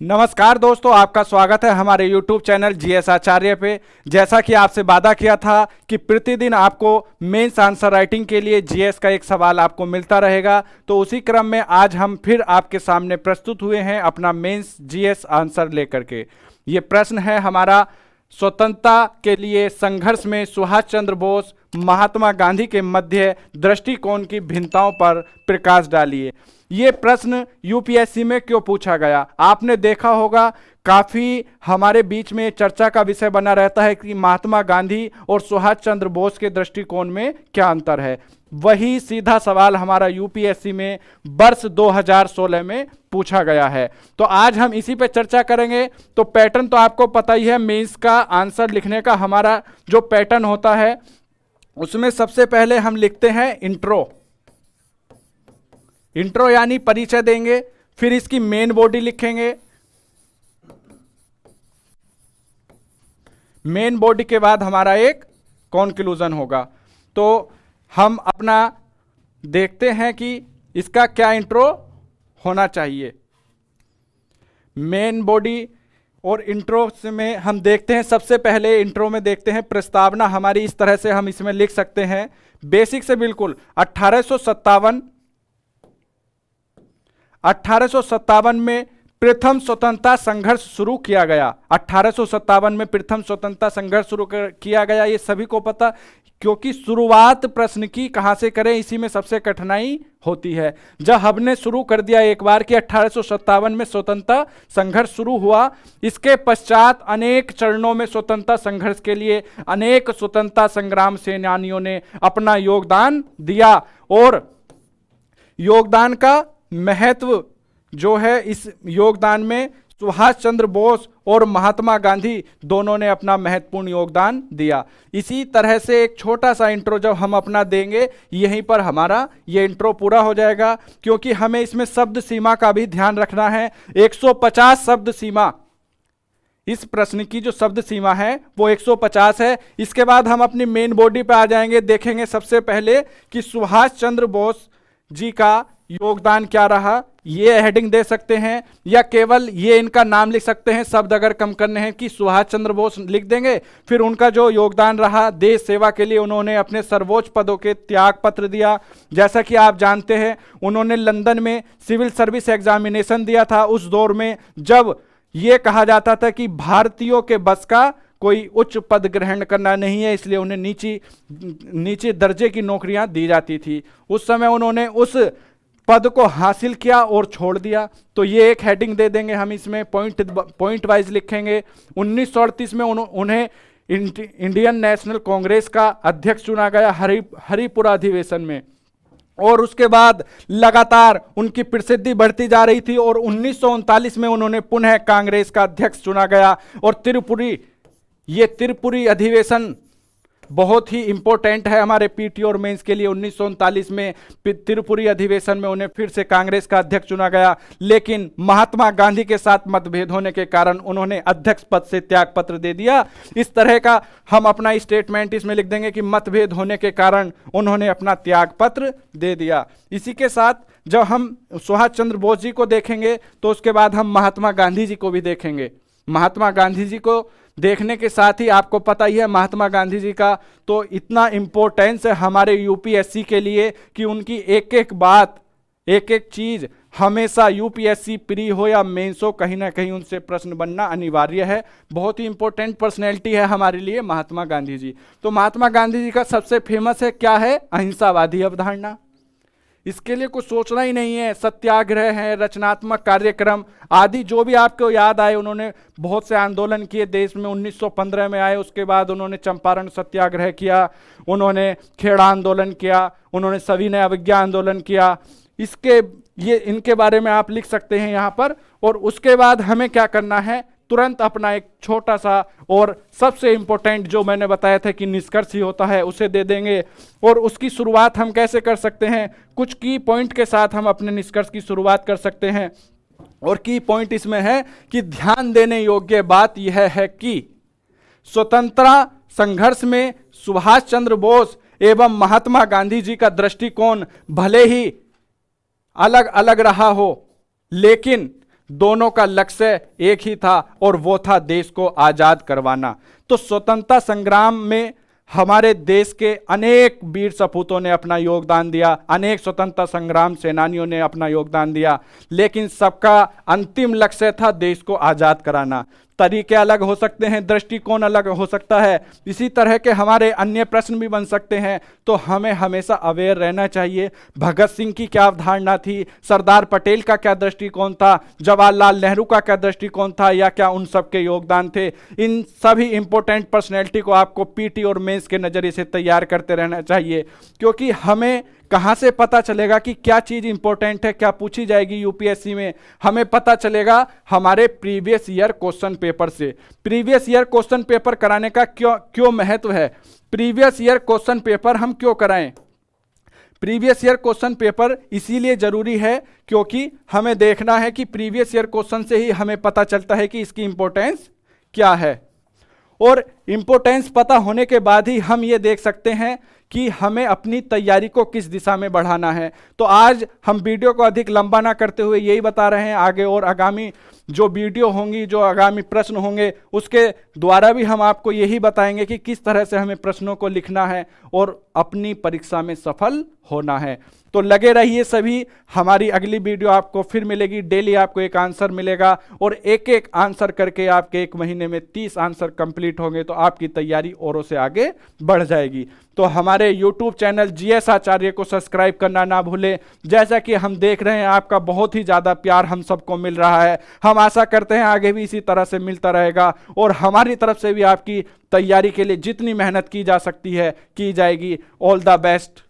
नमस्कार दोस्तों, आपका स्वागत है हमारे YouTube चैनल जीएस आचार्य पे। जैसा कि आपसे वादा किया था कि प्रतिदिन आपको मेंस आंसर राइटिंग के लिए जीएस का एक सवाल आपको मिलता रहेगा, तो उसी क्रम में आज हम फिर आपके सामने प्रस्तुत हुए हैं अपना मेंस जीएस आंसर लेकर के। ये प्रश्न है हमारा, स्वतंत्रता के लिए संघर्ष में सुभाष चंद्र बोस महात्मा गांधी के मध्य दृष्टिकोण की भिन्नताओं पर प्रकाश डालिए। ये प्रश्न यूपीएससी में क्यों पूछा गया? आपने देखा होगा काफ़ी हमारे बीच में चर्चा का विषय बना रहता है कि महात्मा गांधी और सुभाष चंद्र बोस के दृष्टिकोण में क्या अंतर है। वही सीधा सवाल हमारा यूपीएससी में वर्ष 2016 में पूछा गया है, तो आज हम इसी पे चर्चा करेंगे। तो पैटर्न तो आपको पता ही है, मेंस का आंसर लिखने का हमारा जो पैटर्न होता है उसमें सबसे पहले हम लिखते हैं इंट्रो यानी परिचय देंगे, फिर इसकी मेन बॉडी लिखेंगे। मेन बॉडी के बाद हमारा एक कॉन्क्लूजन होगा। तो हम अपना देखते हैं कि इसका क्या इंट्रो होना चाहिए। मेन बॉडी और इंट्रो में हम देखते हैं, सबसे पहले इंट्रो में देखते हैं प्रस्तावना हमारी इस तरह से हम इसमें लिख सकते हैं, बेसिक से बिल्कुल 1857 में प्रथम स्वतंत्रता संघर्ष शुरू किया गया। 1857 में प्रथम स्वतंत्रता संघर्ष शुरू किया गया, ये सभी को पता, क्योंकि शुरुआत प्रश्न की कहां से करें, इसी में सबसे कठिनाई होती है। जब हमने शुरू कर दिया एक बार कि 1857 में स्वतंत्रता संघर्ष शुरू हुआ, इसके पश्चात अनेक चरणों में स्वतंत्रता संघर्ष के लिए अनेक स्वतंत्रता संग्राम सेनानियों ने अपना योगदान दिया, और योगदान का महत्व जो है, इस योगदान में सुभाष चंद्र बोस और महात्मा गांधी दोनों ने अपना महत्वपूर्ण योगदान दिया। इसी तरह से एक छोटा सा इंट्रो जब हम अपना देंगे, यहीं पर हमारा ये इंट्रो पूरा हो जाएगा, क्योंकि हमें इसमें शब्द सीमा का भी ध्यान रखना है। 150 शब्द सीमा, इस प्रश्न की जो शब्द सीमा है वो 150 है। इसके बाद हम अपनी मेन बॉडी पे आ जाएंगे, देखेंगे सबसे पहले कि सुभाष चंद्र बोस जी का योगदान क्या रहा। ये हेडिंग दे सकते हैं या केवल ये इनका नाम लिख सकते हैं, शब्द अगर कम करने हैं कि सुभाष चंद्र बोस लिख देंगे। फिर उनका जो योगदान रहा, देश सेवा के लिए उन्होंने अपने सर्वोच्च पदों के त्याग पत्र दिया। जैसा कि आप जानते हैं, उन्होंने लंदन में सिविल सर्विस एग्जामिनेशन दिया था उस दौर में, जब ये कहा जाता था कि भारतीयों के बस का कोई उच्च पद ग्रहण करना नहीं है, इसलिए उन्हें नीचे दर्जे की नौकरियां दी जाती थी। उस समय उन्होंने उस पद को हासिल किया और छोड़ दिया। तो ये एक हेडिंग दे देंगे हम, इसमें पॉइंट वाइज लिखेंगे। 1938 में उन्हें इंडियन नेशनल कांग्रेस का अध्यक्ष चुना गया हरिपुरा अधिवेशन में, और उसके बाद लगातार उनकी प्रसिद्धि बढ़ती जा रही थी, और 1939 में उन्होंने पुनः कांग्रेस का अध्यक्ष चुना गया। और त्रिपुरी अधिवेशन बहुत ही इंपॉर्टेंट है हमारे पीटी और मेंस के लिए। 1939 में त्रिपुरी अधिवेशन में उन्हें फिर से कांग्रेस का अध्यक्ष चुना गया, लेकिन महात्मा गांधी के साथ मतभेद होने के कारण उन्होंने अध्यक्ष पद से त्याग पत्र दे दिया। इस तरह का हम अपना स्टेटमेंट इसमें लिख देंगे कि मतभेद होने के कारण उन्होंने अपना त्याग पत्र दे दिया। इसी के साथ जब हम सुभाष चंद्र बोस जी को देखेंगे, तो उसके बाद हम महात्मा गांधी जी को भी देखेंगे। महात्मा गांधी जी को देखने के साथ ही आपको पता ही है, महात्मा गांधी जी का तो इतना इम्पोर्टेंस है हमारे यूपीएससी के लिए कि उनकी एक एक बात, एक एक चीज हमेशा यूपीएससी प्री हो या मेंस हो, कहीं ना कहीं उनसे प्रश्न बनना अनिवार्य है। बहुत ही इंपॉर्टेंट पर्सनैलिटी है हमारे लिए महात्मा गांधी जी। तो महात्मा गांधी जी का सबसे फेमस है क्या है? अहिंसावादी अवधारणा। इसके लिए कुछ सोचना ही नहीं है, सत्याग्रह है, रचनात्मक कार्यक्रम आदि जो भी आपको याद आए। उन्होंने बहुत से आंदोलन किए देश में। 1915 में आए, उसके बाद उन्होंने चंपारण सत्याग्रह किया, उन्होंने खेड़ा आंदोलन किया, उन्होंने सविनय अवज्ञा आंदोलन किया। इनके बारे में आप लिख सकते हैं यहाँ पर। और उसके बाद हमें क्या करना है, तुरंत अपना एक छोटा सा और सबसे इंपॉर्टेंट जो मैंने बताया था कि निष्कर्ष ही होता है, उसे दे देंगे। और उसकी शुरुआत हम कैसे कर सकते हैं, कुछ की पॉइंट के साथ हम अपने निष्कर्ष की शुरुआत कर सकते हैं। और की पॉइंट इसमें है कि ध्यान देने योग्य बात यह है कि स्वतंत्रता संघर्ष में सुभाष चंद्र बोस एवं महात्मा गांधी जी का दृष्टिकोण भले ही अलग अलग रहा हो, लेकिन दोनों का लक्ष्य एक ही था और वो था देश को आजाद करवाना। तो स्वतंत्रता संग्राम में हमारे देश के अनेक वीर सपूतों ने अपना योगदान दिया, अनेक स्वतंत्रता संग्राम सेनानियों ने अपना योगदान दिया, लेकिन सबका अंतिम लक्ष्य था देश को आजाद कराना। तरीके अलग हो सकते हैं, दृष्टिकोण अलग हो सकता है, इसी तरह के हमारे अन्य प्रश्न भी बन सकते हैं। तो हमें हमेशा अवेयर रहना चाहिए। भगत सिंह की क्या अवधारणा थी, सरदार पटेल का क्या दृष्टिकोण था, जवाहरलाल नेहरू का क्या दृष्टिकोण था, या क्या उन सबके योगदान थे। इन सभी इंपॉर्टेंट पर्सनैलिटी को आपको पीटी और मेंस के नज़रिए से तैयार करते रहना चाहिए, क्योंकि हमें कहाँ से पता चलेगा कि क्या चीज़ इंपॉर्टेंट है, क्या पूछी जाएगी यूपीएससी में। हमें पता चलेगा हमारे प्रीवियस ईयर क्वेश्चन पेपर से। प्रीवियस ईयर क्वेश्चन पेपर कराने का क्यों महत्व है, प्रीवियस ईयर क्वेश्चन पेपर हम क्यों कराएं। प्रीवियस ईयर क्वेश्चन पेपर इसीलिए जरूरी है क्योंकि हमें देखना है कि प्रीवियस ईयर क्वेश्चन से ही हमें पता चलता है कि इसकी इंपॉर्टेंस क्या है, और इंपॉर्टेंस पता होने के बाद ही हम ये देख सकते हैं कि हमें अपनी तैयारी को किस दिशा में बढ़ाना है। तो आज हम वीडियो को अधिक लंबा ना करते हुए यही बता रहे हैं, आगे और आगामी जो वीडियो होंगी, जो आगामी प्रश्न होंगे, उसके द्वारा भी हम आपको यही बताएंगे कि किस तरह से हमें प्रश्नों को लिखना है और अपनी परीक्षा में सफल होना है। तो लगे रहिए सभी, हमारी अगली वीडियो आपको फिर मिलेगी। डेली आपको एक आंसर मिलेगा और एक एक आंसर करके आपके 1 महीने में 30 आंसर कंप्लीट होंगे, तो आपकी तैयारी औरों से आगे बढ़ जाएगी। तो हमारे YouTube चैनल जीएस आचार्य को सब्सक्राइब करना ना भूलें। जैसा कि हम देख रहे हैं आपका बहुत ही ज़्यादा प्यार हम सबको मिल रहा है, हम आशा करते हैं आगे भी इसी तरह से मिलता रहेगा, और हमारी तरफ से भी आपकी तैयारी के लिए जितनी मेहनत की जा सकती है की जाएगी। All the best.